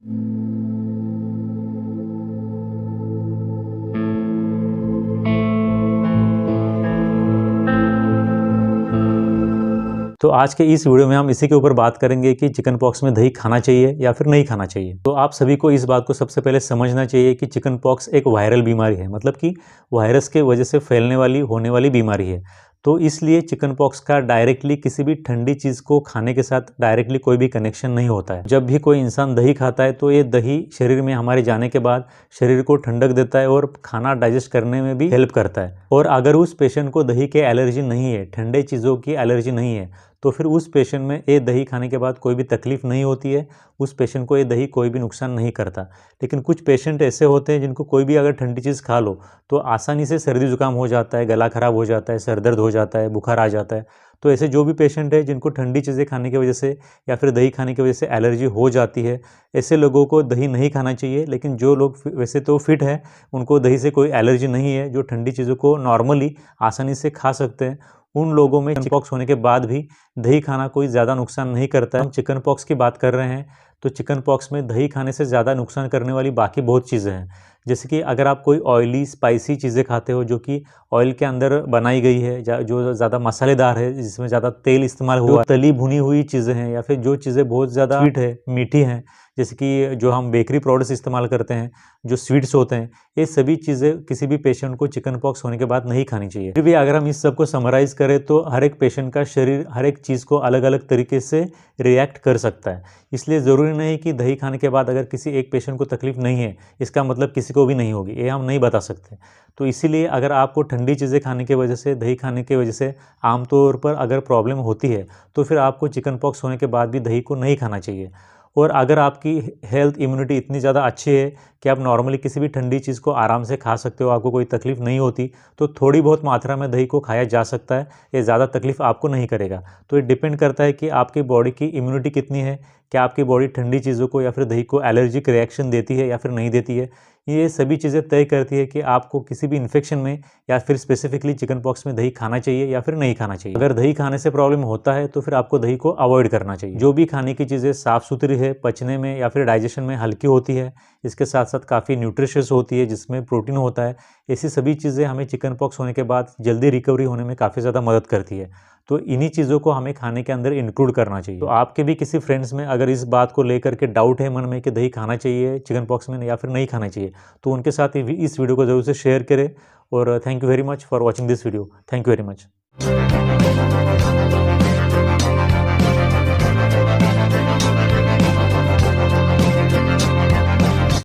तो आज के इस वीडियो में हम इसी के ऊपर बात करेंगे कि चिकन पॉक्स में दही खाना चाहिए या फिर नहीं खाना चाहिए। तो आप सभी को इस बात को सबसे पहले समझना चाहिए कि चिकन पॉक्स एक वायरल बीमारी है, मतलब कि वायरस के वजह से फैलने वाली होने वाली बीमारी है। तो इसलिए चिकन पॉक्स का डायरेक्टली किसी भी ठंडी चीज़ को खाने के साथ डायरेक्टली कोई भी कनेक्शन नहीं होता है। जब भी कोई इंसान दही खाता है तो ये दही शरीर में हमारे जाने के बाद शरीर को ठंडक देता है और खाना डाइजेस्ट करने में भी हेल्प करता है। और अगर उस पेशेंट को दही के एलर्जी नहीं है, ठंडे चीज़ों की एलर्जी नहीं है, तो फिर उस पेशेंट में ये दही खाने के बाद कोई भी तकलीफ नहीं होती है, उस पेशेंट को ये दही कोई भी नुकसान नहीं करता। लेकिन कुछ पेशेंट ऐसे होते हैं जिनको कोई भी अगर ठंडी चीज़ खा लो तो आसानी से सर्दी जुकाम हो जाता है, गला खराब हो जाता है, सर दर्द हो जाता है, बुखार आ जाता है। तो ऐसे जो भी पेशेंट है जिनको ठंडी चीज़ें खाने की वजह से या फिर दही खाने की वजह से एलर्जी हो जाती है, ऐसे लोगों को दही नहीं खाना चाहिए। लेकिन जो लोग वैसे तो फिट है, उनको दही से कोई एलर्जी नहीं है, जो ठंडी चीज़ों को नॉर्मली आसानी से खा सकते हैं, उन लोगों में चिकन पॉक्स होने के बाद भी दही खाना कोई ज़्यादा नुकसान नहीं करता है। हम चिकन पॉक्स की बात कर रहे हैं तो चिकन पॉक्स में दही खाने से ज़्यादा नुकसान करने वाली बाकी बहुत चीज़ें हैं। जैसे कि अगर आप कोई ऑयली स्पाइसी चीज़ें खाते हो जो कि ऑयल के अंदर बनाई गई है, जो ज़्यादा मसालेदार है, जिसमें ज़्यादा तेल इस्तेमाल हुआ है, तली भुनी हुई चीज़ें हैं, या फिर जो चीज़ें बहुत ज़्यादा स्वीट है, मीठी हैं, जैसे कि जो हम बेकरी प्रोडक्ट्स इस्तेमाल करते हैं, जो स्वीट्स होते हैं, ये सभी चीज़ें किसी भी पेशेंट को चिकन पॉक्स होने के बाद नहीं खानी चाहिए। फिर भी अगर हम इस सब को समराइज़ करें तो हर एक पेशेंट का शरीर हर एक चीज़ को अलग अलग तरीके से रिएक्ट कर सकता है। इसलिए ज़रूरी नहीं कि दही खाने के बाद अगर किसी एक पेशेंट को तकलीफ नहीं है, इसका मतलब किसी को भी नहीं होगी, ये हम नहीं बता सकते। तो इसीलिए अगर आपको ठंडी चीज़ें खाने की वजह से, दही खाने की वजह से आमतौर पर अगर प्रॉब्लम होती है तो फिर आपको चिकन पॉक्स होने के बाद भी दही को नहीं खाना चाहिए। और अगर आपकी हेल्थ इम्यूनिटी इतनी ज़्यादा अच्छी है कि आप नॉर्मली किसी भी ठंडी चीज़ को आराम से खा सकते हो, आपको कोई तकलीफ़ नहीं होती, तो थोड़ी बहुत मात्रा में दही को खाया जा सकता है, ये ज़्यादा तकलीफ़ आपको नहीं करेगा। तो ये डिपेंड करता है कि आपकी बॉडी की इम्यूनिटी कितनी है, क्या आपकी बॉडी ठंडी चीज़ों को या फिर दही को एलर्जिक रिएक्शन देती है या फिर नहीं देती है। ये सभी चीज़ें तय करती है कि आपको किसी भी इन्फेक्शन में या फिर स्पेसिफिकली चिकन पॉक्स में दही खाना चाहिए या फिर नहीं खाना चाहिए। अगर दही खाने से प्रॉब्लम होता है तो फिर आपको दही को अवॉइड करना चाहिए। जो भी खाने की चीज़ें साफ़ सुथरी है, पचने में या फिर डाइजेशन में हल्की होती है, इसके साथ साथ काफ़ी न्यूट्रिशियस होती है, जिसमें प्रोटीन होता है, ऐसी सभी चीज़ें हमें चिकन पॉक्स होने के बाद जल्दी रिकवरी होने में काफ़ी ज़्यादा मदद करती है। तो इन्हीं चीज़ों को हमें खाने के अंदर इंक्लूड करना चाहिए। तो आपके भी किसी फ्रेंड्स में अगर इस बात को लेकर के डाउट है मन में कि दही खाना चाहिए चिकन पॉक्स में या फिर नहीं खाना चाहिए, तो उनके साथ इस वीडियो को ज़रूर से शेयर करें। और thank you very much for watching this video. Thank you very much.